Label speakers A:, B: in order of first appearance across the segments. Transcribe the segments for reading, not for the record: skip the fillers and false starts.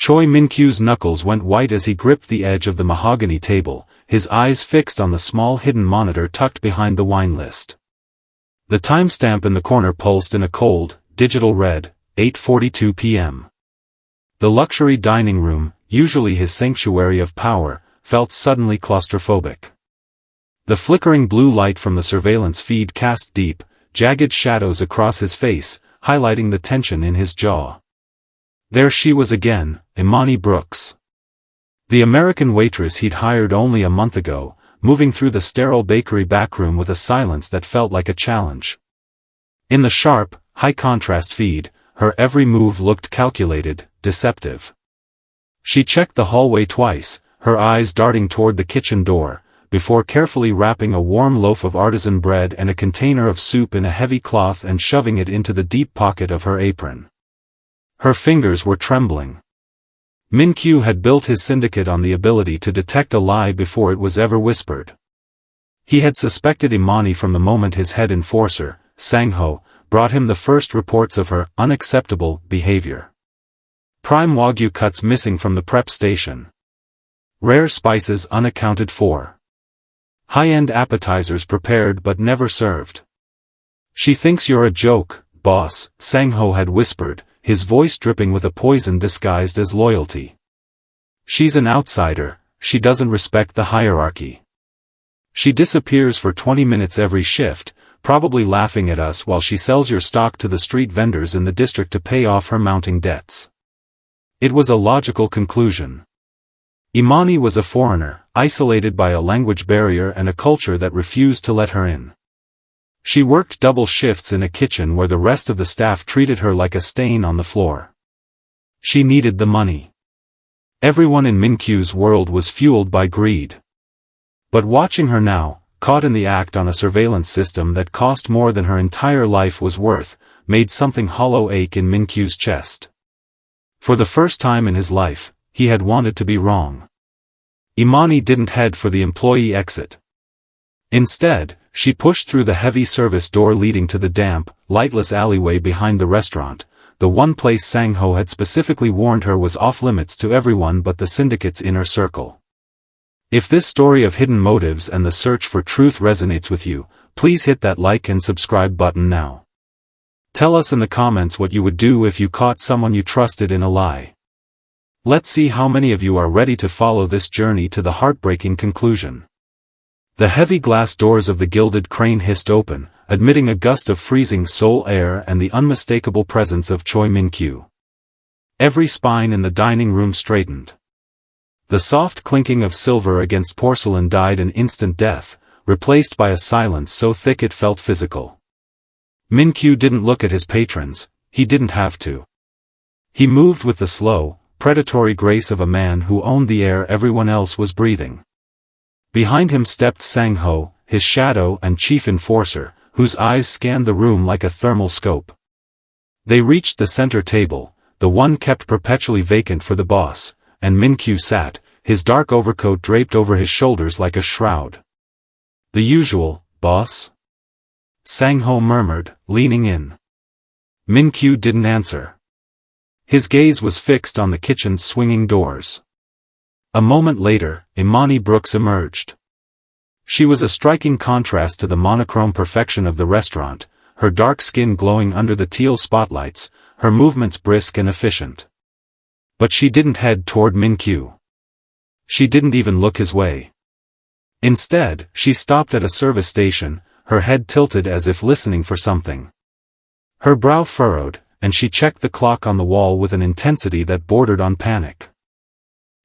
A: Choi Min-kyu's knuckles went white as he gripped the edge of the mahogany table, his eyes fixed on the small hidden monitor tucked behind the wine list. The timestamp in the corner pulsed in a cold, digital red, 8:42 p.m. The luxury dining room, usually his sanctuary of power, felt suddenly claustrophobic. The flickering blue light from the surveillance feed cast deep, jagged shadows across his face, highlighting the tension in his jaw. There she was again, Imani Brooks. The American waitress he'd hired only a month ago, moving through the sterile bakery backroom with a silence that felt like a challenge. In the sharp, high-contrast feed, her every move looked calculated, deceptive. She checked the hallway twice, her eyes darting toward the kitchen door, before carefully wrapping a warm loaf of artisan bread and a container of soup in a heavy cloth and shoving it into the deep pocket of her apron. Her fingers were trembling. Min-kyu had built his syndicate on the ability to detect a lie before it was ever whispered. He had suspected Imani from the moment his head enforcer, Sang-ho, brought him the first reports of her unacceptable behavior. Prime Wagyu cuts missing from the prep station. Rare spices unaccounted for. High-end appetizers prepared but never served. She thinks you're a joke, boss, Sang-ho had whispered, his voice dripping with a poison disguised as loyalty. She's an outsider, she doesn't respect the hierarchy. She disappears for 20 minutes every shift, probably laughing at us while she sells your stock to the street vendors in the district to pay off her mounting debts. It was a logical conclusion. Imani was a foreigner, isolated by a language barrier and a culture that refused to let her in. She worked double shifts in a kitchen where the rest of the staff treated her like a stain on the floor. She needed the money. Everyone in Min-kyu's world was fueled by greed. But watching her now, caught in the act on a surveillance system that cost more than her entire life was worth, made something hollow ache in Min-kyu's chest. For the first time in his life, he had wanted to be wrong. Imani didn't head for the employee exit. Instead, she pushed through the heavy service door leading to the damp, lightless alleyway behind the restaurant, the one place Sang-ho had specifically warned her was off-limits to everyone but the syndicate's inner circle. If this story of hidden motives and the search for truth resonates with you, please hit that like and subscribe button now. Tell us in the comments what you would do if you caught someone you trusted in a lie. Let's see how many of you are ready to follow this journey to the heartbreaking conclusion. The heavy glass doors of the gilded crane hissed open, admitting a gust of freezing Seoul air and the unmistakable presence of Choi Min-kyu. Every spine in the dining room straightened. The soft clinking of silver against porcelain died an instant death, replaced by a silence so thick it felt physical. Min-kyu didn't look at his patrons, he didn't have to. He moved with the slow, predatory grace of a man who owned the air everyone else was breathing. Behind him stepped Sang-ho, his shadow and chief enforcer, whose eyes scanned the room like a thermal scope. They reached the center table, the one kept perpetually vacant for the boss, and Min-kyu sat, his dark overcoat draped over his shoulders like a shroud. "The usual, boss?" Sang-ho murmured, leaning in. Min-kyu didn't answer. His gaze was fixed on the kitchen's swinging doors. A moment later, Imani Brooks emerged. She was a striking contrast to the monochrome perfection of the restaurant, her dark skin glowing under the teal spotlights, her movements brisk and efficient. But she didn't head toward Min-kyu. She didn't even look his way. Instead, she stopped at a service station, her head tilted as if listening for something. Her brow furrowed, and she checked the clock on the wall with an intensity that bordered on panic.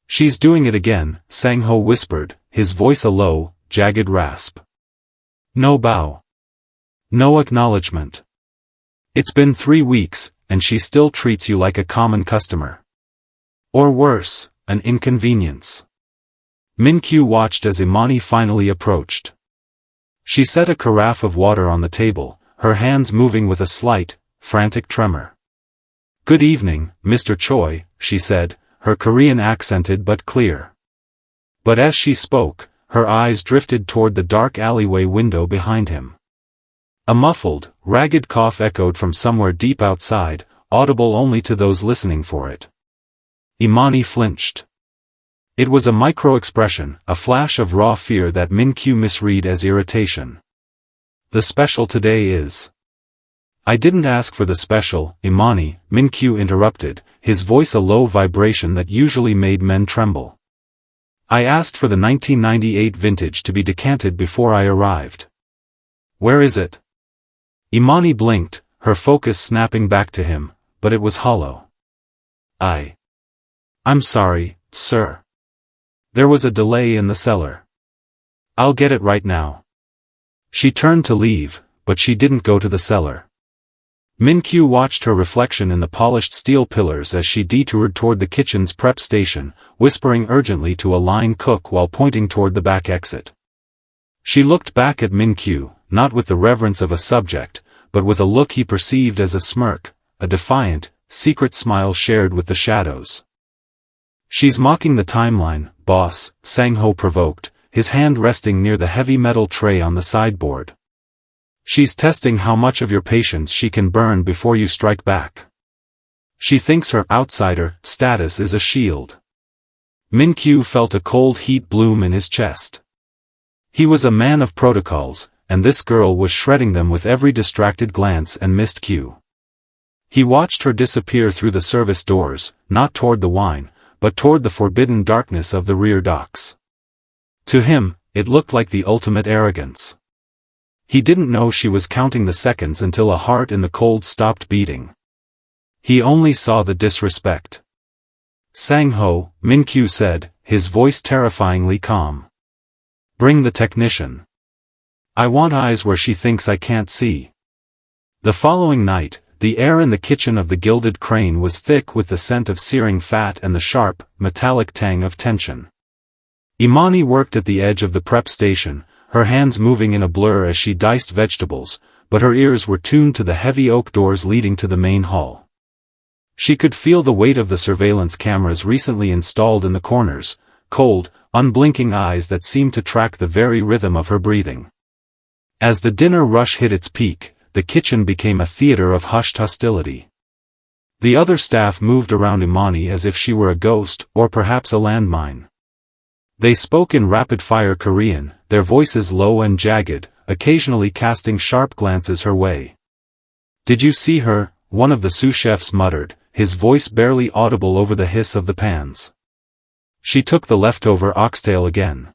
A: "She's doing it again," Sang-ho whispered, his voice a low, jagged rasp. "No bow. No acknowledgement. It's been 3 weeks, and she still treats you like a common customer. Or worse, an inconvenience." Min-kyu watched as Imani finally approached. She set a carafe of water on the table, her hands moving with a slight, frantic tremor. "Good evening, Mr. Choi," she said, her Korean accented but clear. But as she spoke, her eyes drifted toward the dark alleyway window behind him. A muffled, ragged cough echoed from somewhere deep outside, audible only to those listening for it. Imani flinched. It was a micro-expression, a flash of raw fear that Min-kyu misread as irritation. The special today is... I didn't ask for the special, Imani, Min-kyu interrupted, his voice a low vibration that usually made men tremble. I asked for the 1998 vintage to be decanted before I arrived. Where is it? Imani blinked, her focus snapping back to him, but it was hollow. I'm sorry, sir. There was a delay in the cellar. I'll get it right now. She turned to leave, but she didn't go to the cellar. Min-kyu watched her reflection in the polished steel pillars as she detoured toward the kitchen's prep station, whispering urgently to a line cook while pointing toward the back exit. She looked back at Min-kyu, not with the reverence of a subject, but with a look he perceived as a smirk, a defiant, secret smile shared with the shadows. She's mocking the timeline, boss, Sang-ho provoked, his hand resting near the heavy metal tray on the sideboard. She's testing how much of your patience she can burn before you strike back. She thinks her outsider status is a shield. Min-kyu felt a cold heat bloom in his chest. He was a man of protocols, and this girl was shredding them with every distracted glance and missed cue. He watched her disappear through the service doors, not toward the wine, but toward the forbidden darkness of the rear docks. To him, it looked like the ultimate arrogance. He didn't know she was counting the seconds until a heart in the cold stopped beating. He only saw the disrespect. Sang-ho, Min-kyu said, his voice terrifyingly calm. Bring the technician. I want eyes where she thinks I can't see. The following night, the air in the kitchen of the Gilded Crane was thick with the scent of searing fat and the sharp, metallic tang of tension. Imani worked at the edge of the prep station, her hands moving in a blur as she diced vegetables, but her ears were tuned to the heavy oak doors leading to the main hall. She could feel the weight of the surveillance cameras recently installed in the corners, cold, unblinking eyes that seemed to track the very rhythm of her breathing. As the dinner rush hit its peak, the kitchen became a theater of hushed hostility. The other staff moved around Imani as if she were a ghost, or perhaps a landmine. They spoke in rapid-fire Korean, their voices low and jagged, occasionally casting sharp glances her way. Did you see her? One of the sous chefs muttered, his voice barely audible over the hiss of the pans. She took the leftover oxtail again.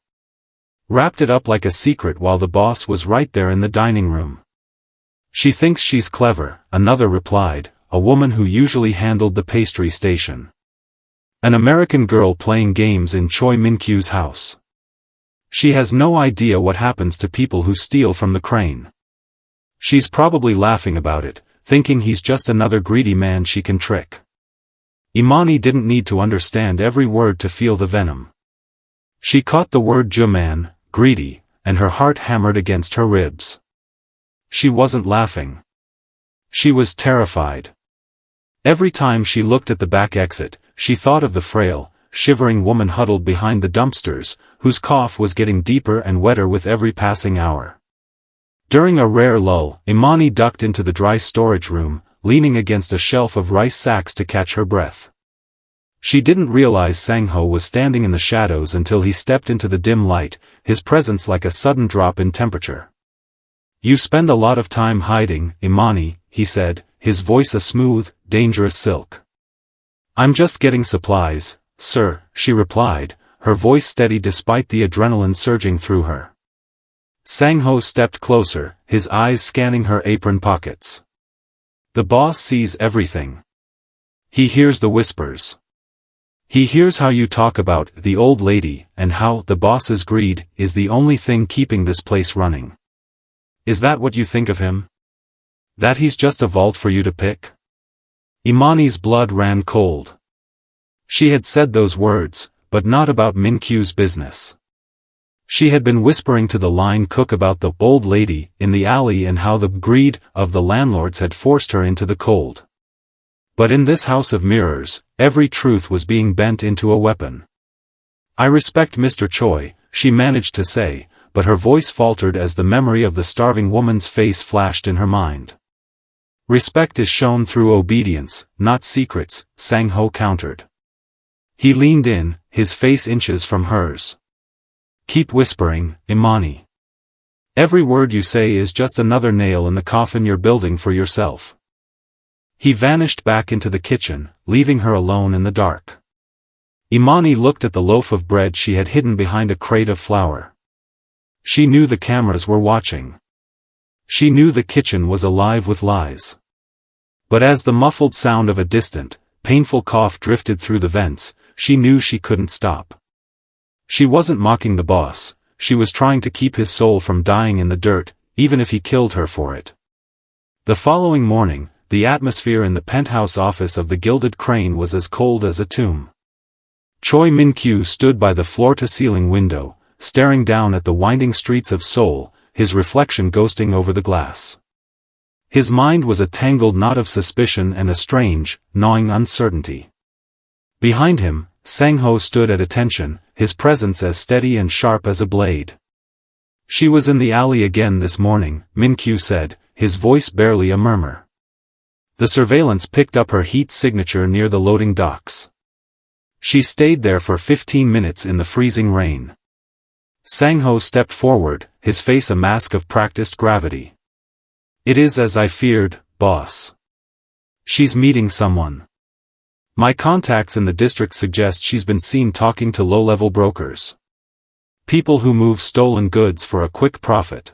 A: Wrapped it up like a secret while the boss was right there in the dining room. She thinks she's clever, another replied, a woman who usually handled the pastry station. An American girl playing games in Choi Min-kyu's house. She has no idea what happens to people who steal from the crane. She's probably laughing about it, thinking he's just another greedy man she can trick. Imani didn't need to understand every word to feel the venom. She caught the word juman, greedy, and her heart hammered against her ribs. She wasn't laughing. She was terrified. Every time she looked at the back exit, she thought of the frail, shivering woman huddled behind the dumpsters, whose cough was getting deeper and wetter with every passing hour. During a rare lull, Imani ducked into the dry storage room, leaning against a shelf of rice sacks to catch her breath. She didn't realize Sang-ho was standing in the shadows until he stepped into the dim light, his presence like a sudden drop in temperature. You spend a lot of time hiding, Imani, he said, his voice a smooth, dangerous silk. I'm just getting supplies, sir, she replied, her voice steady despite the adrenaline surging through her. Sang-ho stepped closer, his eyes scanning her apron pockets. The boss sees everything. He hears the whispers. He hears how you talk about the old lady and how the boss's greed is the only thing keeping this place running. Is that what you think of him? That he's just a vault for you to pick? Imani's blood ran cold. She had said those words, but not about Min-kyu's business. She had been whispering to the line cook about the old lady in the alley and how the greed of the landlords had forced her into the cold. But in this house of mirrors, every truth was being bent into a weapon. I respect Mr. Choi, she managed to say, but her voice faltered as the memory of the starving woman's face flashed in her mind. Respect is shown through obedience, not secrets, Sang-ho countered. He leaned in, his face inches from hers. Keep whispering, Imani. Every word you say is just another nail in the coffin you're building for yourself. He vanished back into the kitchen, leaving her alone in the dark. Imani looked at the loaf of bread she had hidden behind a crate of flour. She knew the cameras were watching. She knew the kitchen was alive with lies. But as the muffled sound of a distant, painful cough drifted through the vents, she knew she couldn't stop. She wasn't mocking the boss, she was trying to keep his soul from dying in the dirt, even if he killed her for it. The following morning, the atmosphere in the penthouse office of the Gilded Crane was as cold as a tomb. Choi Min-kyu stood by the floor-to-ceiling window, staring down at the winding streets of Seoul, his reflection ghosting over the glass. His mind was a tangled knot of suspicion and a strange, gnawing uncertainty. Behind him, Sang-ho stood at attention, his presence as steady and sharp as a blade. She was in the alley again this morning, Min-kyu said, his voice barely a murmur. The surveillance picked up her heat signature near the loading docks. She stayed there for 15 minutes in the freezing rain. Sang-ho stepped forward, his face a mask of practiced gravity. It is as I feared, boss. She's meeting someone. My contacts in the district suggest she's been seen talking to low-level brokers. People who move stolen goods for a quick profit.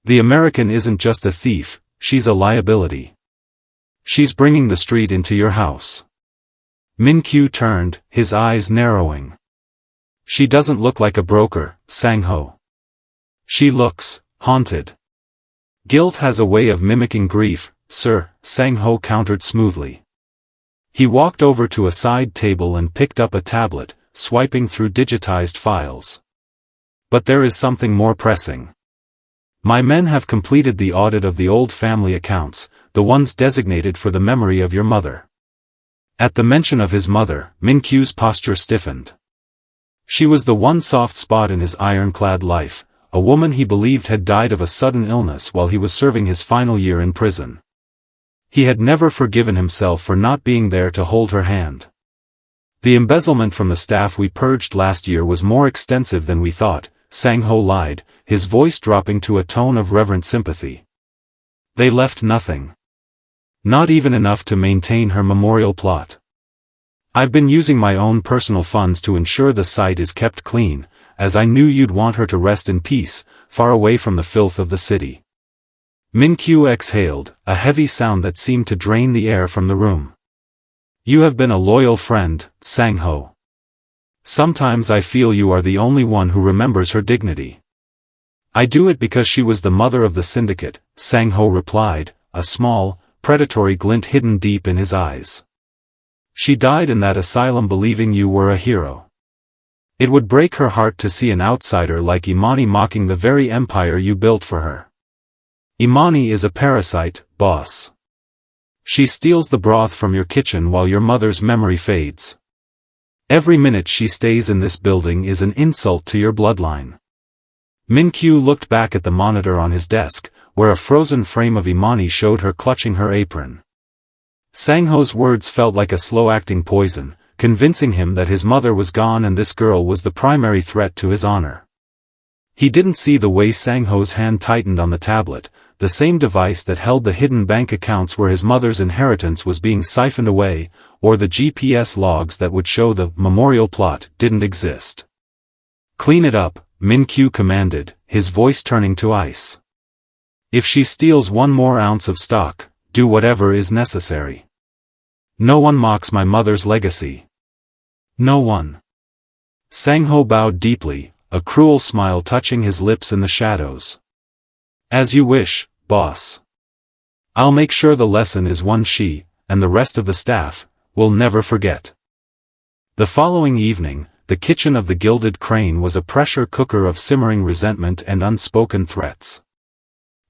A: The American isn't just a thief, she's a liability. She's bringing the street into your house. Min-kyu turned, his eyes narrowing. She doesn't look like a broker, Sang-ho. She looks haunted. Guilt has a way of mimicking grief, sir, Sang-ho countered smoothly. He walked over to a side table and picked up a tablet, swiping through digitized files. But there is something more pressing. My men have completed the audit of the old family accounts, the ones designated for the memory of your mother. At the mention of his mother, Min-kyu's posture stiffened. She was the one soft spot in his ironclad life, a woman he believed had died of a sudden illness while he was serving his final year in prison. He had never forgiven himself for not being there to hold her hand. The embezzlement from the staff we purged last year was more extensive than we thought, Sang-ho lied, his voice dropping to a tone of reverent sympathy. They left nothing. Not even enough to maintain her memorial plot. I've been using my own personal funds to ensure the site is kept clean, as I knew you'd want her to rest in peace, far away from the filth of the city. Min-kyu exhaled, a heavy sound that seemed to drain the air from the room. You have been a loyal friend, Sang-ho. Sometimes I feel you are the only one who remembers her dignity. I do it because she was the mother of the syndicate, Sang-ho replied, a small, predatory glint hidden deep in his eyes. She died in that asylum believing you were a hero. It would break her heart to see an outsider like Imani mocking the very empire you built for her. Imani is a parasite, boss. She steals the broth from your kitchen while your mother's memory fades. Every minute she stays in this building is an insult to your bloodline. Min-kyu looked back at the monitor on his desk, where a frozen frame of Imani showed her clutching her apron. Sang-ho's words felt like a slow-acting poison, convincing him that his mother was gone and this girl was the primary threat to his honor. He didn't see the way Sang-ho's hand tightened on the tablet, the same device that held the hidden bank accounts where his mother's inheritance was being siphoned away, or the GPS logs that would show the memorial plot didn't exist. Clean it up, Min-kyu commanded, his voice turning to ice. If she steals one more ounce of stock, do whatever is necessary. No one mocks my mother's legacy. No one. Sang-ho bowed deeply, a cruel smile touching his lips in the shadows. As you wish, boss. I'll make sure the lesson is one she, and the rest of the staff, will never forget. The following evening, the kitchen of the Gilded Crane was a pressure cooker of simmering resentment and unspoken threats.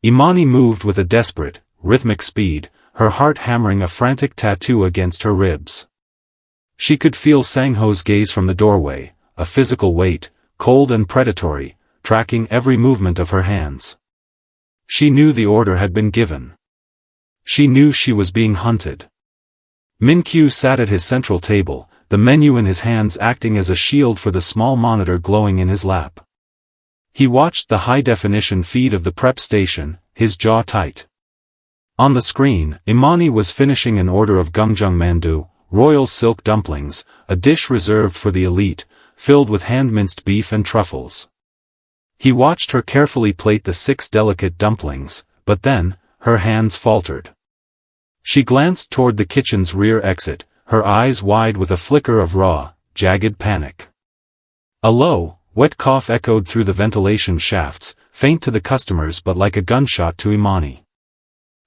A: Imani moved with a desperate, rhythmic speed, her heart hammering a frantic tattoo against her ribs. She could feel Sang-ho's gaze from the doorway, a physical weight, cold and predatory, tracking every movement of her hands. She knew the order had been given. She knew she was being hunted. Min-kyu sat at his central table, the menu in his hands acting as a shield for the small monitor glowing in his lap. He watched the high-definition feed of the prep station, his jaw tight. On the screen, Imani was finishing an order of gungjung mandu, royal silk dumplings, a dish reserved for the elite, filled with hand-minced beef and truffles. He watched her carefully plate the 6 delicate dumplings, but then, her hands faltered. She glanced toward the kitchen's rear exit, her eyes wide with a flicker of raw, jagged panic. A low, wet cough echoed through the ventilation shafts, faint to the customers but like a gunshot to Imani.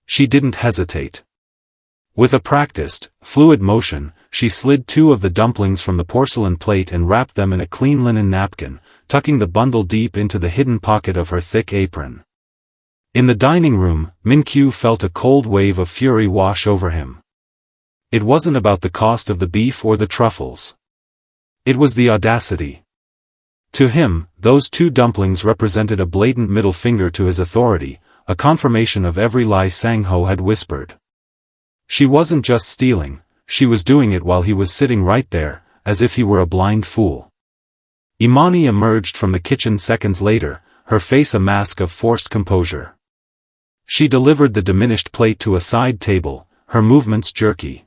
A: She didn't hesitate. With a practiced, fluid motion, she slid 2 of the dumplings from the porcelain plate and wrapped them in a clean linen napkin, tucking the bundle deep into the hidden pocket of her thick apron. In the dining room, Min-kyu felt a cold wave of fury wash over him. It wasn't about the cost of the beef or the truffles. It was the audacity. To him, those 2 dumplings represented a blatant middle finger to his authority, a confirmation of every lie Sang-ho had whispered. She wasn't just stealing, she was doing it while he was sitting right there, as if he were a blind fool. Imani emerged from the kitchen seconds later, her face a mask of forced composure. She delivered the diminished plate to a side table, her movements jerky.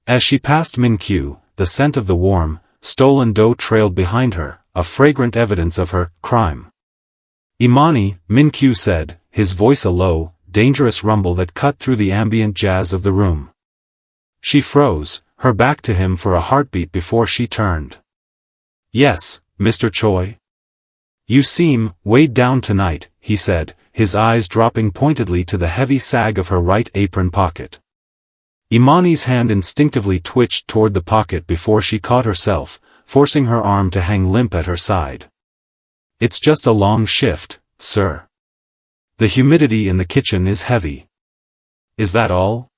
A: As she passed Min-kyu, the scent of the warm, stolen dough trailed behind her, a fragrant evidence of her crime. Imani, Min-kyu said, his voice a low, dangerous rumble that cut through the ambient jazz of the room. She froze, her back to him for a heartbeat before she turned. "Yes, Mr. Choi?" "You seem weighed down tonight," he said, his eyes dropping pointedly to the heavy sag of her right apron pocket. Imani's hand instinctively twitched toward the pocket before she caught herself, forcing her arm to hang limp at her side. "It's just a long shift, sir. The humidity in the kitchen is heavy." "Is that all?"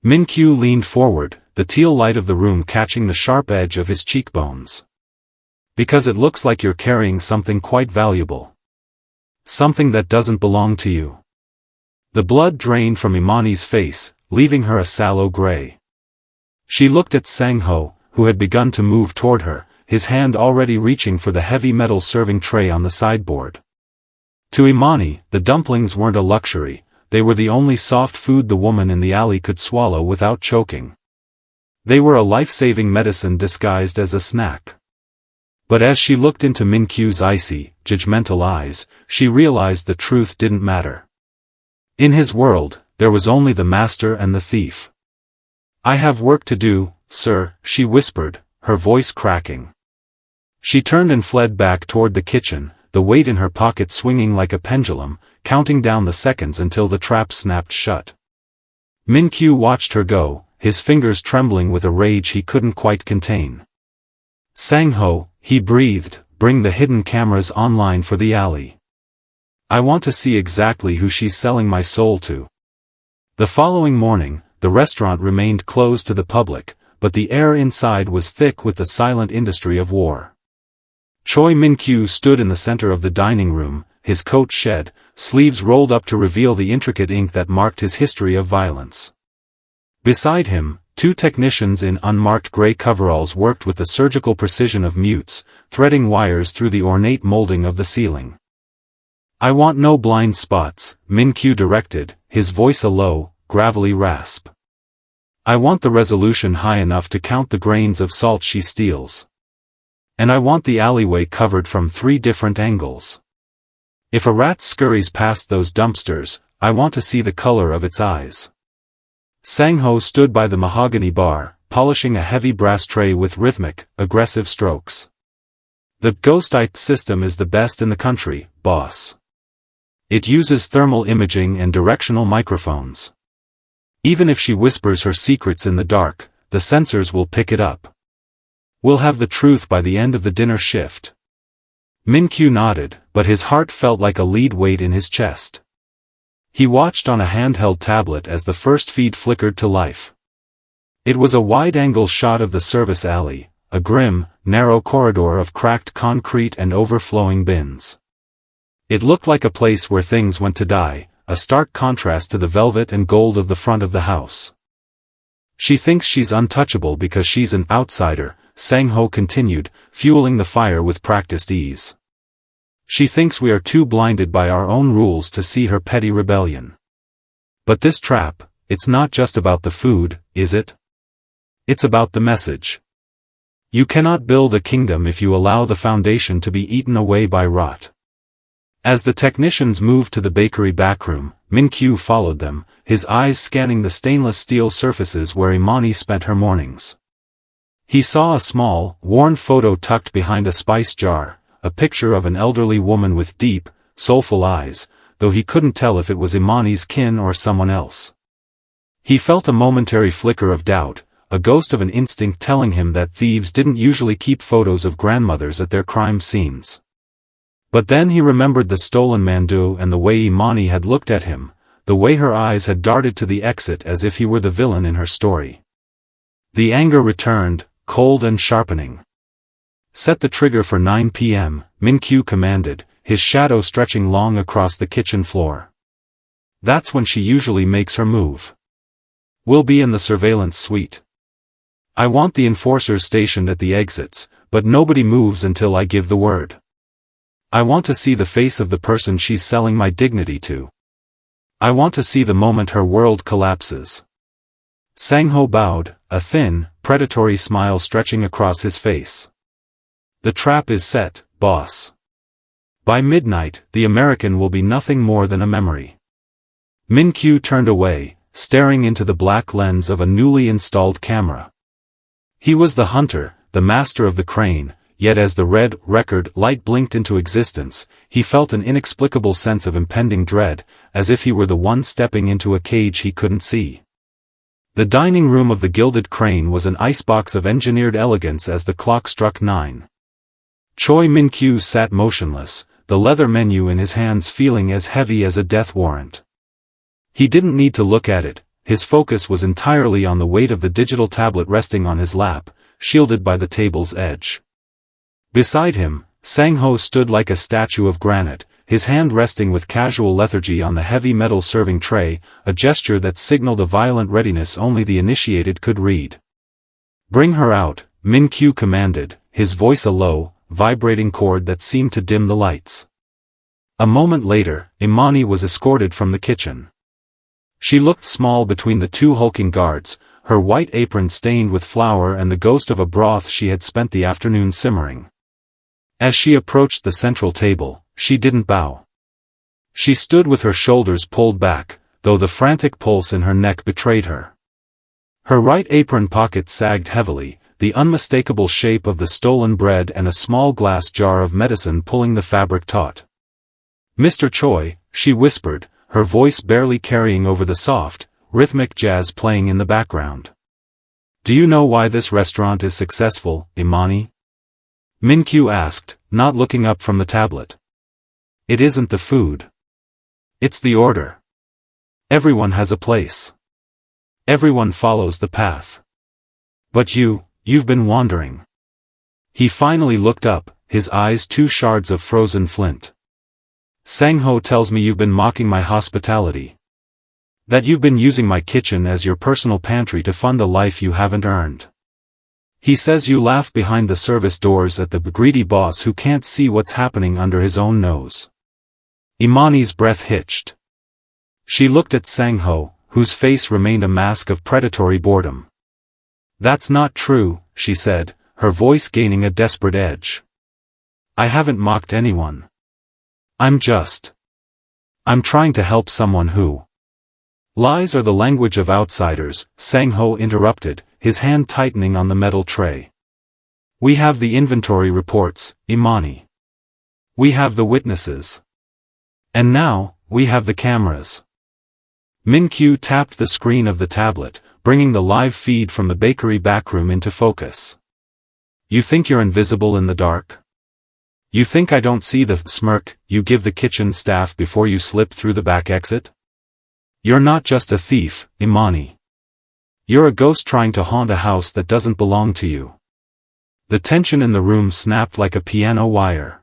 A: Min-kyu leaned forward, the teal light of the room catching the sharp edge of his cheekbones. "Because it looks like you're carrying something quite valuable. Something that doesn't belong to you." The blood drained from Imani's face, leaving her a sallow gray. She looked at Sang-ho, who had begun to move toward her, his hand already reaching for the heavy metal serving tray on the sideboard. To Imani, the dumplings weren't a luxury, they were the only soft food the woman in the alley could swallow without choking. They were a life-saving medicine disguised as a snack. But as she looked into Min-kyu's icy, judgmental eyes, she realized the truth didn't matter. In his world, there was only the master and the thief. "I have work to do, sir," she whispered, her voice cracking. She turned and fled back toward the kitchen, the weight in her pocket swinging like a pendulum, counting down the seconds until the trap snapped shut. Min-kyu watched her go, his fingers trembling with a rage he couldn't quite contain. "Sang-ho," he breathed, "bring the hidden cameras online for the alley. I want to see exactly who she's selling my soul to." The following morning, the restaurant remained closed to the public, but the air inside was thick with the silent industry of war. Choi Min-kyu stood in the center of the dining room, his coat shed, sleeves rolled up to reveal the intricate ink that marked his history of violence. Beside him, 2 technicians in unmarked gray coveralls worked with the surgical precision of mutes, threading wires through the ornate molding of the ceiling. "I want no blind spots," Min-kyu directed, his voice a low, gravelly rasp. "I want the resolution high enough to count the grains of salt she steals. And I want the alleyway covered from 3 different angles. If a rat scurries past those dumpsters, I want to see the color of its eyes." Sang-ho stood by the mahogany bar, polishing a heavy brass tray with rhythmic, aggressive strokes. "The Ghost-Eye system is the best in the country, boss. It uses thermal imaging and directional microphones. Even if she whispers her secrets in the dark, the sensors will pick it up. We'll have the truth by the end of the dinner shift." Min-kyu nodded, but his heart felt like a lead weight in his chest. He watched on a handheld tablet as the first feed flickered to life. It was a wide-angle shot of the service alley, a grim, narrow corridor of cracked concrete and overflowing bins. It looked like a place where things went to die, a stark contrast to the velvet and gold of the front of the house. She thinks she's untouchable because she's an outsider, Sang-ho continued, fueling the fire with practiced ease. She thinks we are too blinded by our own rules to see her petty rebellion. But this trap, it's not just about the food, is it? It's about the message. You cannot build a kingdom if you allow the foundation to be eaten away by rot. As the technicians moved to the bakery backroom, Min-kyu followed them, his eyes scanning the stainless steel surfaces where Imani spent her mornings. He saw a small, worn photo tucked behind a spice jar, a picture of an elderly woman with deep, soulful eyes, though he couldn't tell if it was Imani's kin or someone else. He felt a momentary flicker of doubt, a ghost of an instinct telling him that thieves didn't usually keep photos of grandmothers at their crime scenes. But then he remembered the stolen mandu and the way Imani had looked at him, the way her eyes had darted to the exit as if he were the villain in her story. The anger returned, cold and sharpening. Set the trigger for 9 p.m., Min-kyu commanded, his shadow stretching long across the kitchen floor. That's when she usually makes her move. We'll be in the surveillance suite. I want the enforcers stationed at the exits, but nobody moves until I give the word. I want to see the face of the person she's selling my dignity to. I want to see the moment her world collapses. Sang-ho bowed, a thin, predatory smile stretching across his face. The trap is set, boss. By midnight, the American will be nothing more than a memory. Min-kyu turned away, staring into the black lens of a newly installed camera. He was the hunter, the master of the crane, yet as the red record light blinked into existence, he felt an inexplicable sense of impending dread, as if he were the one stepping into a cage he couldn't see. The dining room of the Gilded Crane was an icebox of engineered elegance as the clock struck 9. Choi Min-kyu sat motionless, the leather menu in his hands feeling as heavy as a death warrant. He didn't need to look at it, his focus was entirely on the weight of the digital tablet resting on his lap, shielded by the table's edge. Beside him, Sang-ho stood like a statue of granite, his hand resting with casual lethargy on the heavy metal serving tray, a gesture that signaled a violent readiness only the initiated could read. Bring her out, Min-kyu commanded, his voice a low, vibrating chord that seemed to dim the lights. A moment later, Imani was escorted from the kitchen. She looked small between the two hulking guards, her white apron stained with flour and the ghost of a broth she had spent the afternoon simmering. As she approached the central table, she didn't bow. She stood with her shoulders pulled back, though the frantic pulse in her neck betrayed her. Her right apron pocket sagged heavily, the unmistakable shape of the stolen bread and a small glass jar of medicine pulling the fabric taut. Mr. Choi, she whispered, her voice barely carrying over the soft, rhythmic jazz playing in the background. Do you know why this restaurant is successful, Imani? Min-kyu asked, not looking up from the tablet. It isn't the food. It's the order. Everyone has a place. Everyone follows the path. But you've been wandering. He finally looked up, his eyes two shards of frozen flint. Sang-ho tells me you've been mocking my hospitality. That you've been using my kitchen as your personal pantry to fund a life you haven't earned. He says you laugh behind the service doors at the greedy boss who can't see what's happening under his own nose. Imani's breath hitched. She looked at Sang-ho, whose face remained a mask of predatory boredom. That's not true, she said, her voice gaining a desperate edge. I haven't mocked anyone. I'm trying to help someone who... Lies are the language of outsiders, Sang-ho interrupted, his hand tightening on the metal tray. We have the inventory reports, Imani. We have the witnesses. And now, we have the cameras. Min-kyu tapped the screen of the tablet, bringing the live feed from the bakery backroom into focus. You think you're invisible in the dark? You think I don't see the smirk you give the kitchen staff before you slip through the back exit? You're not just a thief, Imani. You're a ghost trying to haunt a house that doesn't belong to you. The tension in the room snapped like a piano wire.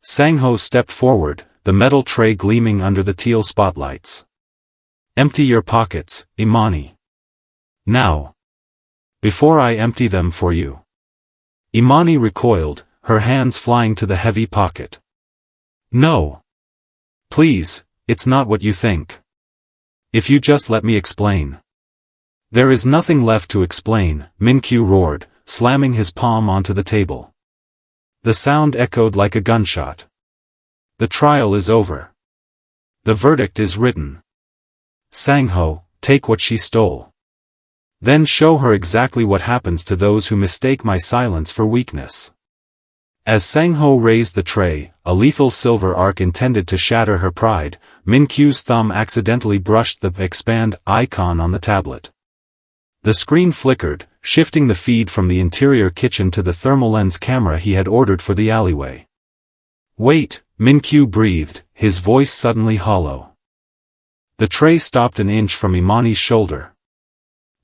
A: Sang-ho stepped forward, the metal tray gleaming under the teal spotlights. Empty your pockets, Imani. Now. Before I empty them for you. Imani recoiled, her hands flying to the heavy pocket. No. Please, it's not what you think. If you just let me explain. There is nothing left to explain, Min-kyu roared, slamming his palm onto the table. The sound echoed like a gunshot. The trial is over. The verdict is written. Sang-ho, take what she stole. Then show her exactly what happens to those who mistake my silence for weakness. As Sang-ho raised the tray, a lethal silver arc intended to shatter her pride, Min-kyu's thumb accidentally brushed the expand icon on the tablet. The screen flickered, shifting the feed from the interior kitchen to the thermal lens camera he had ordered for the alleyway. Wait, Min-kyu breathed, his voice suddenly hollow. The tray stopped an inch from Imani's shoulder.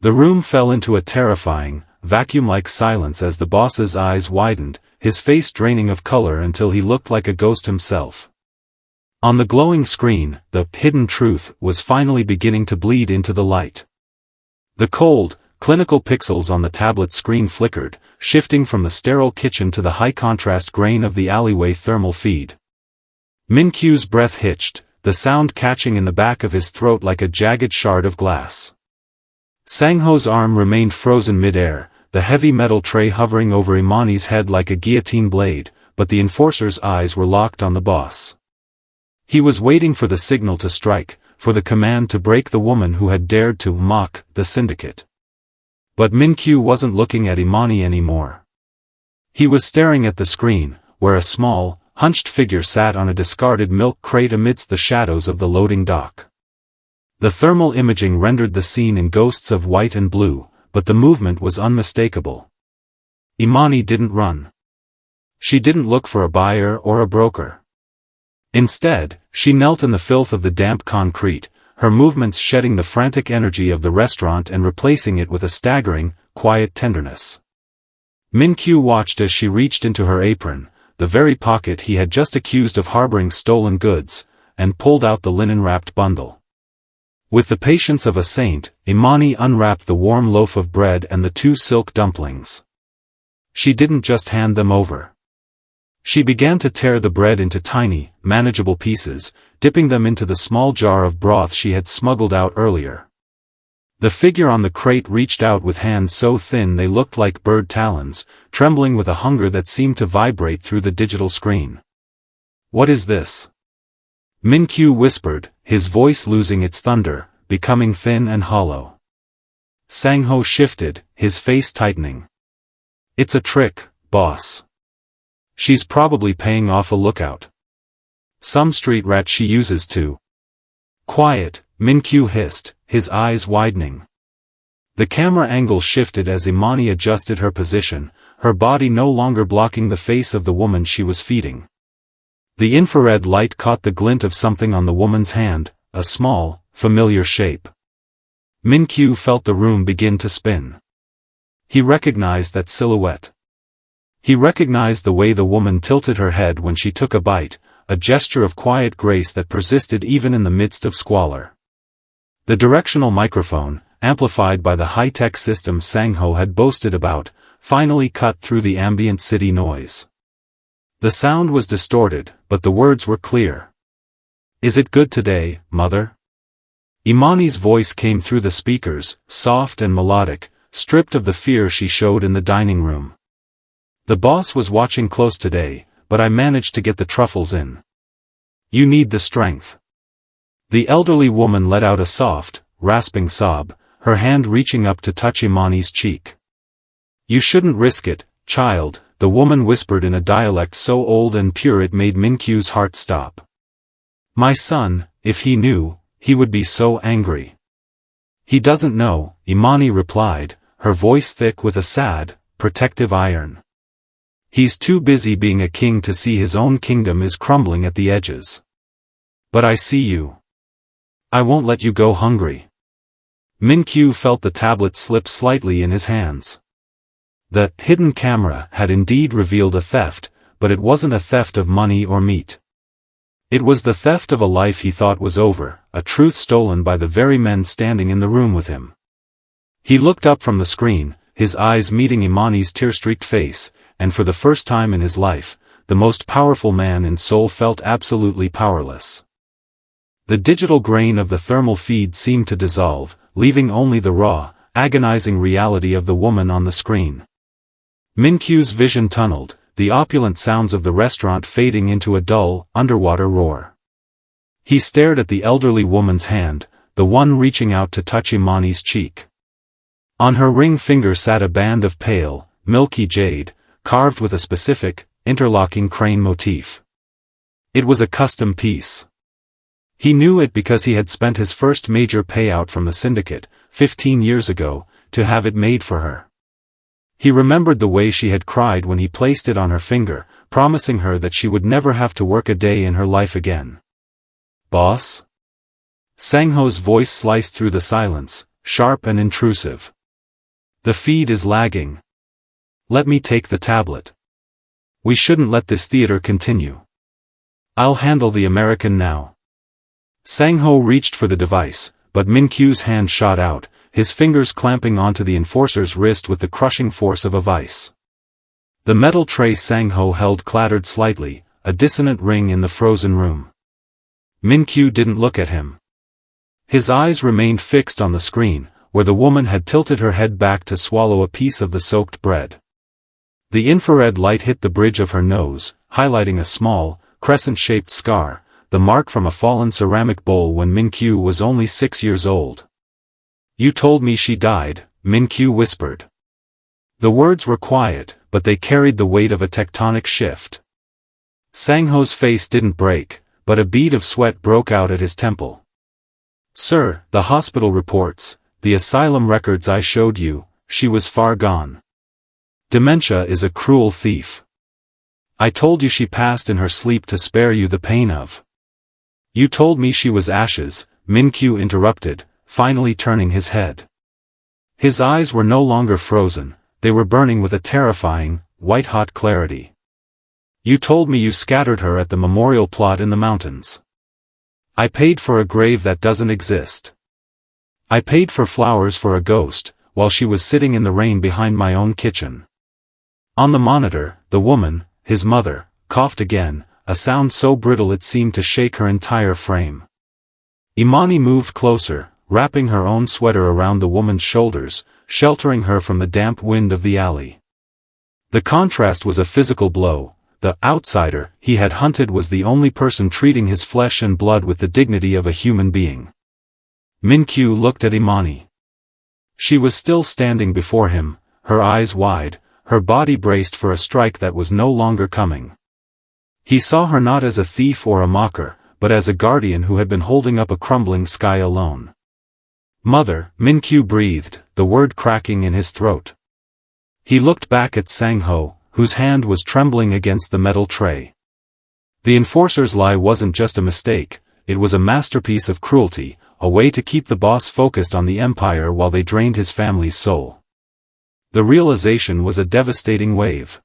A: The room fell into a terrifying, vacuum-like silence as the boss's eyes widened, his face draining of color until he looked like a ghost himself. On the glowing screen, the hidden truth was finally beginning to bleed into the light. The cold, clinical pixels on the tablet screen flickered, shifting from the sterile kitchen to the high-contrast grain of the alleyway thermal feed. Min-kyu's breath hitched, the sound catching in the back of his throat like a jagged shard of glass. Sang-ho's arm remained frozen mid-air, the heavy metal tray hovering over Imani's head like a guillotine blade, but the enforcer's eyes were locked on the boss. He was waiting for the signal to strike, for the command to break the woman who had dared to mock the syndicate. But Min-kyu wasn't looking at Imani anymore. He was staring at the screen, where a small, hunched figure sat on a discarded milk crate amidst the shadows of the loading dock. The thermal imaging rendered the scene in ghosts of white and blue, but the movement was unmistakable. Imani didn't run. She didn't look for a buyer or a broker. Instead, she knelt in the filth of the damp concrete, her movements shedding the frantic energy of the restaurant and replacing it with a staggering, quiet tenderness. Min-kyu watched as she reached into her apron, the very pocket he had just accused of harboring stolen goods, and pulled out the linen-wrapped bundle. With the patience of a saint, Imani unwrapped the warm loaf of bread and the 2 silk dumplings. She didn't just hand them over. She began to tear the bread into tiny, manageable pieces, dipping them into the small jar of broth she had smuggled out earlier. The figure on the crate reached out with hands so thin they looked like bird talons, trembling with a hunger that seemed to vibrate through the digital screen. What is this? Min-kyu whispered, his voice losing its thunder, becoming thin and hollow. Sang-ho shifted, his face tightening. It's a trick, boss. She's probably paying off a lookout. Some street rat she uses to. Quiet, Min-kyu hissed, his eyes widening. The camera angle shifted as Imani adjusted her position, her body no longer blocking the face of the woman she was feeding. The infrared light caught the glint of something on the woman's hand, a small, familiar shape. Min-kyu felt the room begin to spin. He recognized that silhouette. He recognized the way the woman tilted her head when she took a bite, a gesture of quiet grace that persisted even in the midst of squalor. The directional microphone, amplified by the high-tech system Sang-ho had boasted about, finally cut through the ambient city noise. The sound was distorted, but the words were clear. Is it good today, mother? Imani's voice came through the speakers, soft and melodic, stripped of the fear she showed in the dining room. The boss was watching close today, but I managed to get the truffles in. You need the strength. The elderly woman let out a soft, rasping sob, her hand reaching up to touch Imani's cheek. You shouldn't risk it, child, the woman whispered in a dialect so old and pure it made Min-kyu's heart stop. My son, if he knew, he would be so angry. He doesn't know, Imani replied, her voice thick with a sad, protective iron. He's too busy being a king to see his own kingdom is crumbling at the edges. But I see you. I won't let you go hungry. Min-kyu felt the tablet slip slightly in his hands. The hidden camera had indeed revealed a theft, but it wasn't a theft of money or meat. It was the theft of a life he thought was over, a truth stolen by the very men standing in the room with him. He looked up from the screen, his eyes meeting Imani's tear-streaked face, and for the first time in his life, the most powerful man in Seoul felt absolutely powerless. The digital grain of the thermal feed seemed to dissolve, leaving only the raw, agonizing reality of the woman on the screen. Min-kyu's vision tunneled, the opulent sounds of the restaurant fading into a dull, underwater roar. He stared at the elderly woman's hand, the one reaching out to touch Imani's cheek. On her ring finger sat a band of pale, milky jade, carved with a specific, interlocking crane motif. It was a custom piece. He knew it because he had spent his first major payout from the syndicate, 15 years ago, to have it made for her. He remembered the way she had cried when he placed it on her finger, promising her that she would never have to work a day in her life again. "Boss?" Sang-ho's voice sliced through the silence, sharp and intrusive. "The feed is lagging. Let me take the tablet. We shouldn't let this theater continue. I'll handle the American now." Sang-ho reached for the device, but Min-kyu's hand shot out, his fingers clamping onto the enforcer's wrist with the crushing force of a vice. The metal tray Sang-ho held clattered slightly, a dissonant ring in the frozen room. Min-kyu didn't look at him. His eyes remained fixed on the screen, where the woman had tilted her head back to swallow a piece of the soaked bread. The infrared light hit the bridge of her nose, highlighting a small, crescent-shaped scar, the mark from a fallen ceramic bowl when Min-kyu was only 6 years old. "You told me she died," Min-kyu whispered. The words were quiet, but they carried the weight of a tectonic shift. Sang-ho's face didn't break, but a bead of sweat broke out at his temple. "Sir, the hospital reports, the asylum records I showed you, she was far gone. Dementia is a cruel thief. I told you she passed in her sleep to spare you the pain of." "You told me she was ashes," Min-kyu interrupted, finally turning his head. His eyes were no longer frozen, they were burning with a terrifying, white-hot clarity. "You told me you scattered her at the memorial plot in the mountains. I paid for a grave that doesn't exist. I paid for flowers for a ghost, while she was sitting in the rain behind my own kitchen." On the monitor, the woman, his mother, coughed again, a sound so brittle it seemed to shake her entire frame. Imani moved closer, wrapping her own sweater around the woman's shoulders, sheltering her from the damp wind of the alley. The contrast was a physical blow. The outsider he had hunted was the only person treating his flesh and blood with the dignity of a human being. Min-kyu looked at Imani. She was still standing before him, her eyes wide, her body braced for a strike that was no longer coming. He saw her not as a thief or a mocker, but as a guardian who had been holding up a crumbling sky alone. "Mother," Min-kyu breathed, the word cracking in his throat. He looked back at Sang-ho, whose hand was trembling against the metal tray. The enforcer's lie wasn't just a mistake, it was a masterpiece of cruelty, a way to keep the boss focused on the empire while they drained his family's soul. The realization was a devastating wave.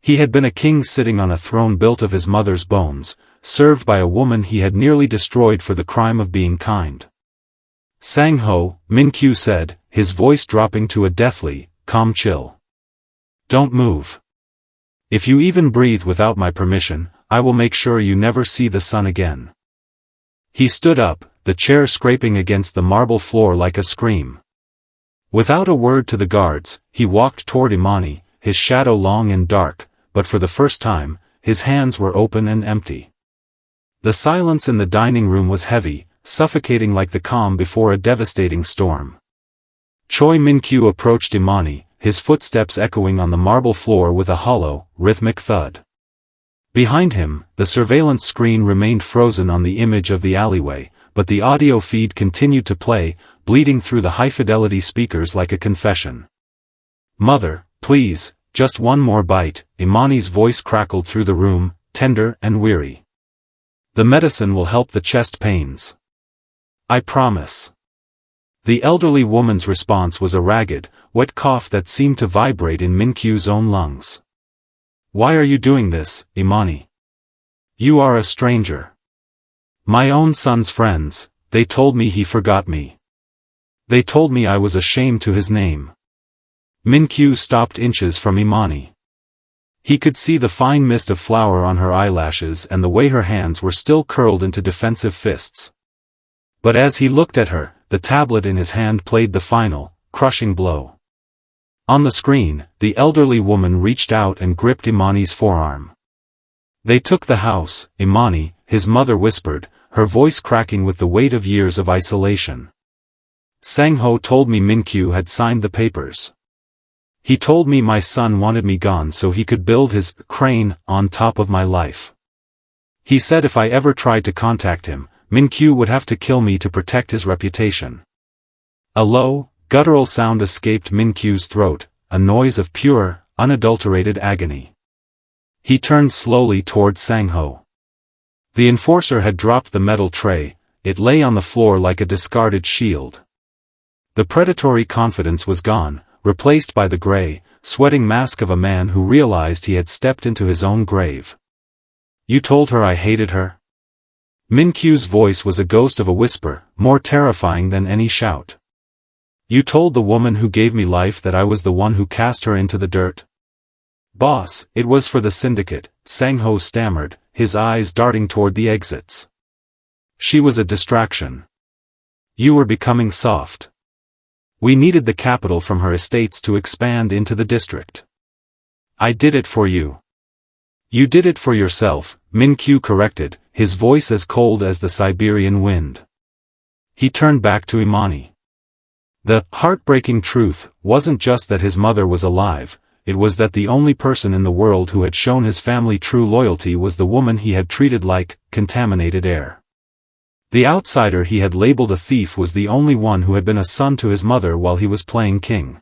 A: He had been a king sitting on a throne built of his mother's bones, served by a woman he had nearly destroyed for the crime of being kind. "Sang-ho," Min-kyu said, his voice dropping to a deathly, calm chill. "Don't move. If you even breathe without my permission, I will make sure you never see the sun again." He stood up, the chair scraping against the marble floor like a scream. Without a word to the guards, he walked toward Imani, his shadow long and dark, but for the first time, his hands were open and empty. The silence in the dining room was heavy, suffocating like the calm before a devastating storm. Choi Min-kyu approached Imani, his footsteps echoing on the marble floor with a hollow, rhythmic thud. Behind him, the surveillance screen remained frozen on the image of the alleyway, but the audio feed continued to play, bleeding through the high-fidelity speakers like a confession. "Mother, please, just one more bite," Imani's voice crackled through the room, tender and weary. "The medicine will help the chest pains. I promise." The elderly woman's response was a ragged, wet cough that seemed to vibrate in Min-kyu's own lungs. "Why are you doing this, Imani? You are a stranger. My own son's friends, they told me he forgot me. They told me I was a shame to his name. Min-kyu stopped inches from Imani. He could see the fine mist of flour on her eyelashes and the way her hands were still curled into defensive fists. But as he looked at her, the tablet in his hand played the final, crushing blow. On the screen, the elderly woman reached out and gripped Imani's forearm. They took the house, Imani, his mother whispered, her voice cracking with the weight of years of isolation. Sang-ho told me Min-kyu had signed the papers. He told me my son wanted me gone so he could build his crane on top of my life. He said if I ever tried to contact him, Min-kyu would have to kill me to protect his reputation. A low, guttural sound escaped Min-kyu's throat, a noise of pure, unadulterated agony. He turned slowly toward Sang-ho. The enforcer had dropped the metal tray, it lay on the floor like a discarded shield. The predatory confidence was gone, replaced by the gray, sweating mask of a man who realized he had stepped into his own grave. You told her I hated her? Min-kyu's voice was a ghost of a whisper, more terrifying than any shout. You told the woman who gave me life that I was the one who cast her into the dirt? Boss, it was for the syndicate, Sang-ho stammered, his eyes darting toward the exits. She was a distraction. You were becoming soft. We needed the capital from her estates to expand into the district. I did it for you. You did it for yourself, Min-kyu corrected, his voice as cold as the Siberian wind. He turned back to Imani. The heartbreaking truth wasn't just that his mother was alive, it was that the only person in the world who had shown his family true loyalty was the woman he had treated like contaminated air. The outsider he had labeled a thief was the only one who had been a son to his mother while he was playing king.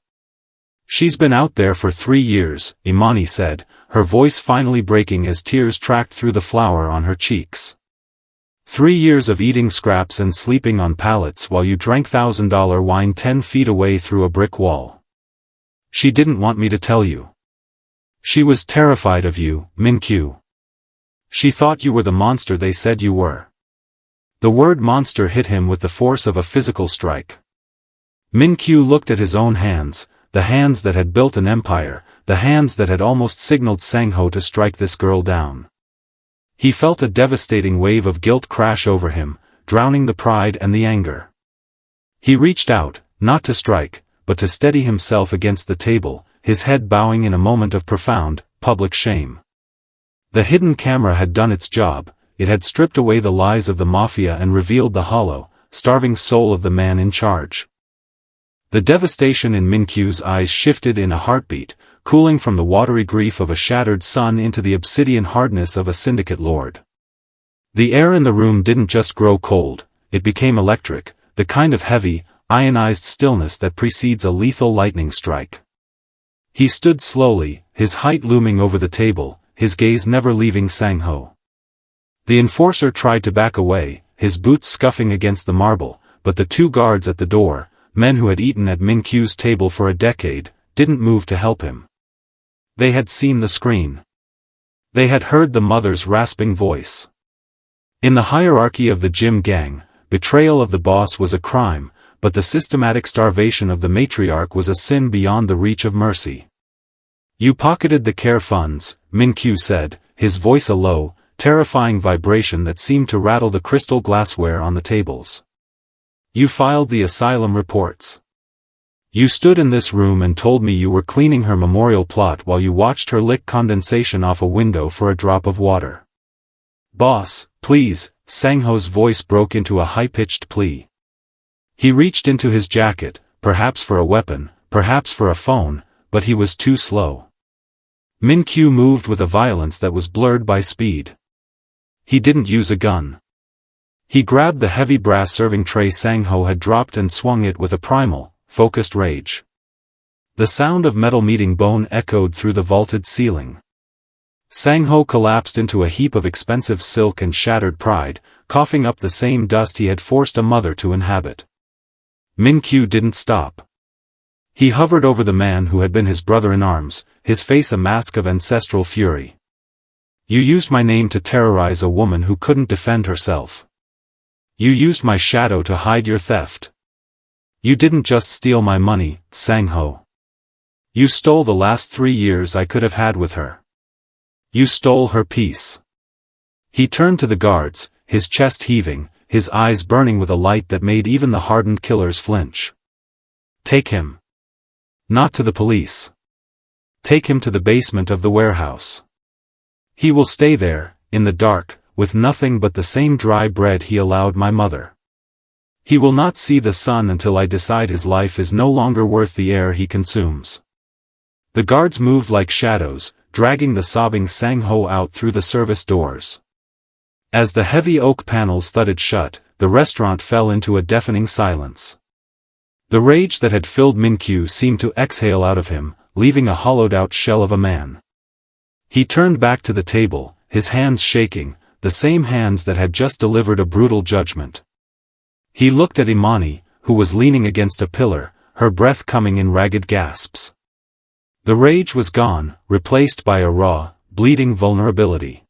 A: She's been out there for 3 years, Imani said, her voice finally breaking as tears tracked through the flour on her cheeks. 3 years of eating scraps and sleeping on pallets while you drank $1,000 wine 10 feet away through a brick wall. She didn't want me to tell you. She was terrified of you, Min-kyu. She thought you were the monster they said you were. The word monster hit him with the force of a physical strike. Min-kyu looked at his own hands, the hands that had built an empire, the hands that had almost signaled Sang-ho to strike this girl down. He felt a devastating wave of guilt crash over him, drowning the pride and the anger. He reached out, not to strike, but to steady himself against the table, his head bowing in a moment of profound, public shame. The hidden camera had done its job. It had stripped away the lies of the Mafia and revealed the hollow, starving soul of the man in charge. The devastation in Min-kyu's eyes shifted in a heartbeat, cooling from the watery grief of a shattered sun into the obsidian hardness of a syndicate lord. The air in the room didn't just grow cold, it became electric, the kind of heavy, ionized stillness that precedes a lethal lightning strike. He stood slowly, his height looming over the table, his gaze never leaving Sang-ho. The enforcer tried to back away, his boots scuffing against the marble, but the 2 guards at the door, men who had eaten at Min-kyu's table for a decade, didn't move to help him. They had seen the screen. They had heard the mother's rasping voice. In the hierarchy of the gym gang, betrayal of the boss was a crime, but the systematic starvation of the matriarch was a sin beyond the reach of mercy. You pocketed the care funds, Min-kyu said, his voice a low, terrifying vibration that seemed to rattle the crystal glassware on the tables. You filed the asylum reports. You stood in this room and told me you were cleaning her memorial plot while you watched her lick condensation off a window for a drop of water. Boss, please, Sang-ho's voice broke into a high-pitched plea. He reached into his jacket, perhaps for a weapon, perhaps for a phone, but he was too slow. Min-kyu moved with a violence that was blurred by speed. He didn't use a gun. He grabbed the heavy brass serving tray Sang-ho had dropped and swung it with a primal, focused rage. The sound of metal meeting bone echoed through the vaulted ceiling. Sang-ho collapsed into a heap of expensive silk and shattered pride, coughing up the same dust he had forced a mother to inhabit. Min-kyu didn't stop. He hovered over the man who had been his brother-in-arms, his face a mask of ancestral fury. You used my name to terrorize a woman who couldn't defend herself. You used my shadow to hide your theft. You didn't just steal my money, Sang-ho. You stole the last 3 years I could have had with her. You stole her peace. He turned to the guards, his chest heaving, his eyes burning with a light that made even the hardened killers flinch. Take him. Not to the police. Take him to the basement of the warehouse. He will stay there, in the dark, with nothing but the same dry bread he allowed my mother. He will not see the sun until I decide his life is no longer worth the air he consumes. The guards moved like shadows, dragging the sobbing Sang-ho out through the service doors. As the heavy oak panels thudded shut, the restaurant fell into a deafening silence. The rage that had filled Min-kyu seemed to exhale out of him, leaving a hollowed-out shell of a man. He turned back to the table, his hands shaking, the same hands that had just delivered a brutal judgment. He looked at Imani, who was leaning against a pillar, her breath coming in ragged gasps. The rage was gone, replaced by a raw, bleeding vulnerability.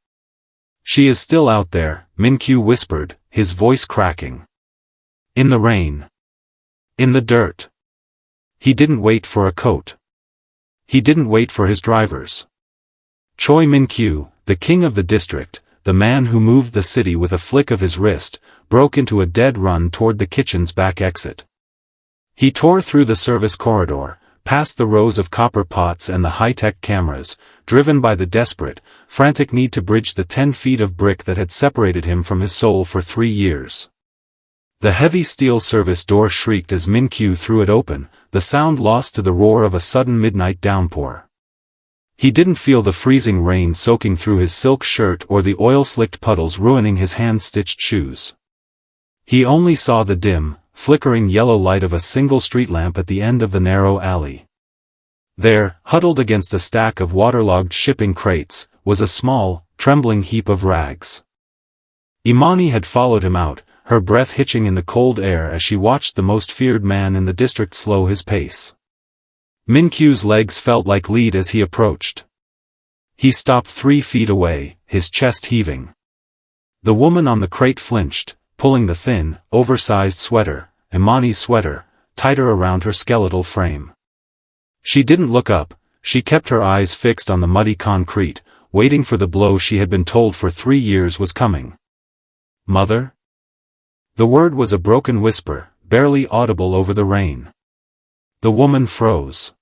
A: She is still out there, Min-kyu whispered, his voice cracking. In the rain. In the dirt. He didn't wait for a coat. He didn't wait for his drivers. Choi Min-kyu, the king of the district, the man who moved the city with a flick of his wrist, broke into a dead run toward the kitchen's back exit. He tore through the service corridor, past the rows of copper pots and the high-tech cameras, driven by the desperate, frantic need to bridge the 10 feet of brick that had separated him from his soul for 3 years. The heavy steel service door shrieked as Min-kyu threw it open, the sound lost to the roar of a sudden midnight downpour. He didn't feel the freezing rain soaking through his silk shirt or the oil-slicked puddles ruining his hand-stitched shoes. He only saw the dim, flickering yellow light of a single street lamp at the end of the narrow alley. There, huddled against a stack of waterlogged shipping crates, was a small, trembling heap of rags. Imani had followed him out, her breath hitching in the cold air as she watched the most feared man in the district slow his pace. Min-kyu's legs felt like lead as he approached. He stopped 3 feet away, his chest heaving. The woman on the crate flinched, pulling the thin, oversized sweater, Imani's sweater, tighter around her skeletal frame. She didn't look up, she kept her eyes fixed on the muddy concrete, waiting for the blow she had been told for 3 years was coming. Mother? The word was a broken whisper, barely audible over the rain. The woman froze.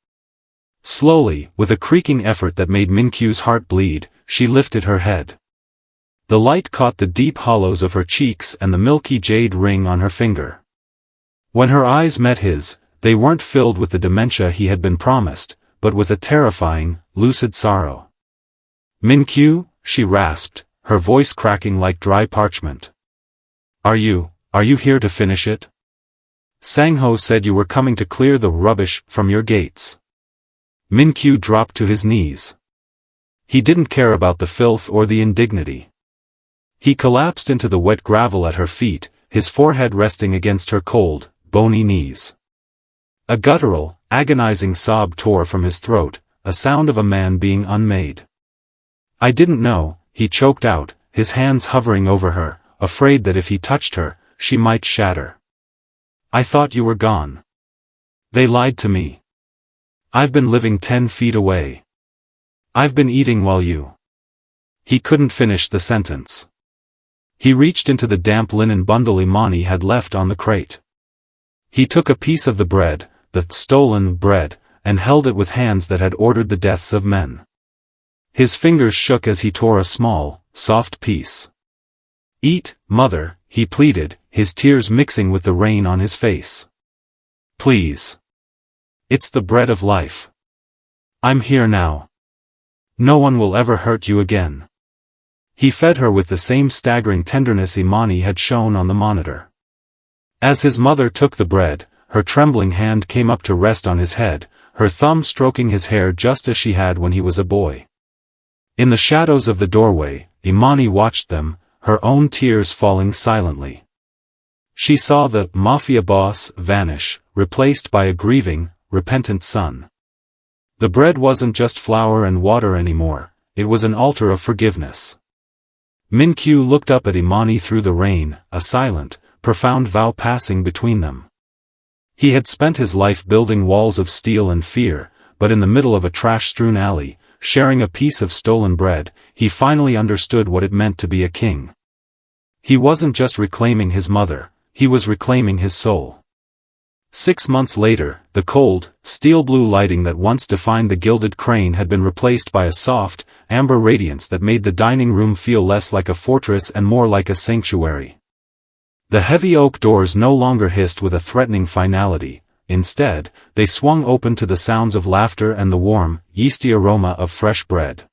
A: Slowly, with a creaking effort that made Min-kyu's heart bleed, she lifted her head. The light caught the deep hollows of her cheeks and the milky jade ring on her finger. When her eyes met his, they weren't filled with the dementia he had been promised, but with a terrifying, lucid sorrow. Min-kyu, she rasped, her voice cracking like dry parchment. Are you here to finish it? Sang-ho said you were coming to clear the rubbish from your gates. Min-kyu dropped to his knees. He didn't care about the filth or the indignity. He collapsed into the wet gravel at her feet, his forehead resting against her cold, bony knees. A guttural, agonizing sob tore from his throat, a sound of a man being unmade. I didn't know, he choked out, his hands hovering over her, afraid that if he touched her, she might shatter. I thought you were gone. They lied to me. I've been living 10 feet away. I've been eating while you... He couldn't finish the sentence. He reached into the damp linen bundle Imani had left on the crate. He took a piece of the bread, the stolen bread, and held it with hands that had ordered the deaths of men. His fingers shook as he tore a small, soft piece. Eat, mother, he pleaded, his tears mixing with the rain on his face. Please. It's the bread of life. I'm here now. No one will ever hurt you again. He fed her with the same staggering tenderness Imani had shown on the monitor. As his mother took the bread, her trembling hand came up to rest on his head, her thumb stroking his hair just as she had when he was a boy. In the shadows of the doorway, Imani watched them, her own tears falling silently. She saw the Mafia boss vanish, replaced by a grieving, repentant son. The bread wasn't just flour and water anymore, it was an altar of forgiveness. Min-kyu looked up at Imani through the rain, a silent, profound vow passing between them. He had spent his life building walls of steel and fear, but in the middle of a trash-strewn alley, sharing a piece of stolen bread, he finally understood what it meant to be a king. He wasn't just reclaiming his mother, he was reclaiming his soul. 6 months later, the cold, steel-blue lighting that once defined the gilded crane had been replaced by a soft, amber radiance that made the dining room feel less like a fortress and more like a sanctuary. The heavy oak doors no longer hissed with a threatening finality. Instead, they swung open to the sounds of laughter and the warm, yeasty aroma of fresh bread.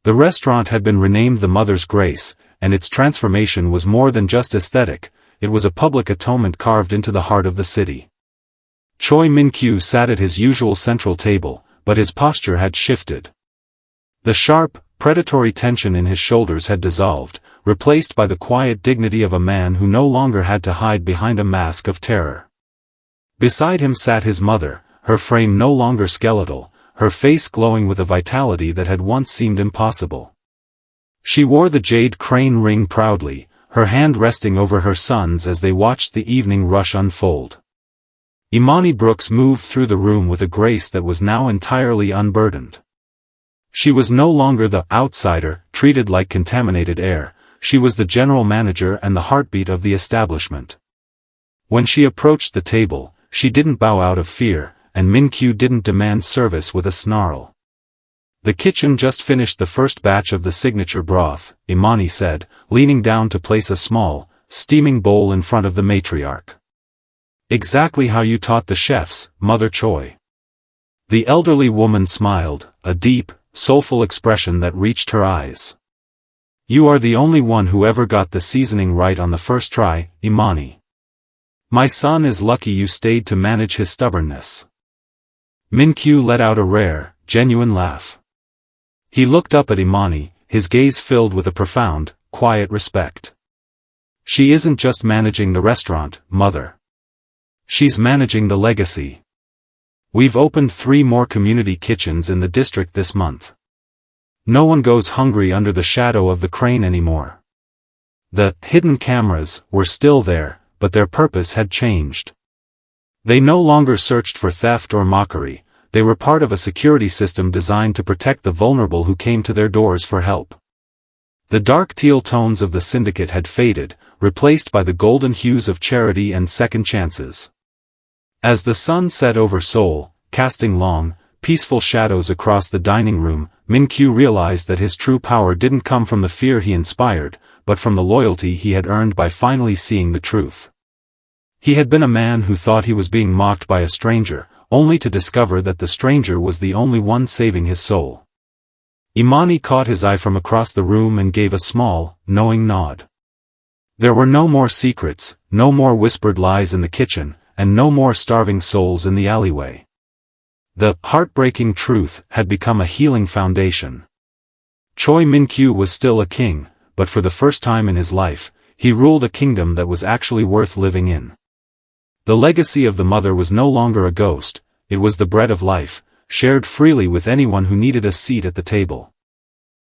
A: The restaurant had been renamed the Mother's Grace, and its transformation was more than just aesthetic, it was a public atonement carved into the heart of the city. Choi Min-kyu sat at his usual central table, but his posture had shifted. The sharp, predatory tension in his shoulders had dissolved, replaced by the quiet dignity of a man who no longer had to hide behind a mask of terror. Beside him sat his mother, her frame no longer skeletal, her face glowing with a vitality that had once seemed impossible. She wore the jade crane ring proudly, her hand resting over her son's as they watched the evening rush unfold. Imani Brooks moved through the room with a grace that was now entirely unburdened. She was no longer the outsider, treated like contaminated air, she was the general manager and the heartbeat of the establishment. When she approached the table, she didn't bow out of fear, and Min-kyu didn't demand service with a snarl. The kitchen just finished the first batch of the signature broth, Imani said, leaning down to place a small, steaming bowl in front of the matriarch. Exactly how you taught the chefs, Mother Choi. The elderly woman smiled, a deep, soulful expression that reached her eyes. You are the only one who ever got the seasoning right on the first try, Imani. My son is lucky you stayed to manage his stubbornness. Min-kyu let out a rare, genuine laugh. He looked up at Imani, his gaze filled with a profound, quiet respect. She isn't just managing the restaurant, Mother. She's managing the legacy. We've opened 3 more community kitchens in the district this month. No one goes hungry under the shadow of the crane anymore. The hidden cameras were still there, but their purpose had changed. They no longer searched for theft or mockery, they were part of a security system designed to protect the vulnerable who came to their doors for help. The dark teal tones of the syndicate had faded, replaced by the golden hues of charity and second chances. As the sun set over Seoul, casting long, peaceful shadows across the dining room, Min-kyu realized that his true power didn't come from the fear he inspired, but from the loyalty he had earned by finally seeing the truth. He had been a man who thought he was being mocked by a stranger, only to discover that the stranger was the only one saving his soul. Imani caught his eye from across the room and gave a small, knowing nod. There were no more secrets, no more whispered lies in the kitchen, and no more starving souls in the alleyway. The heartbreaking truth had become a healing foundation. Choi Min-kyu was still a king, but for the first time in his life, he ruled a kingdom that was actually worth living in. The legacy of the mother was no longer a ghost, it was the bread of life, shared freely with anyone who needed a seat at the table.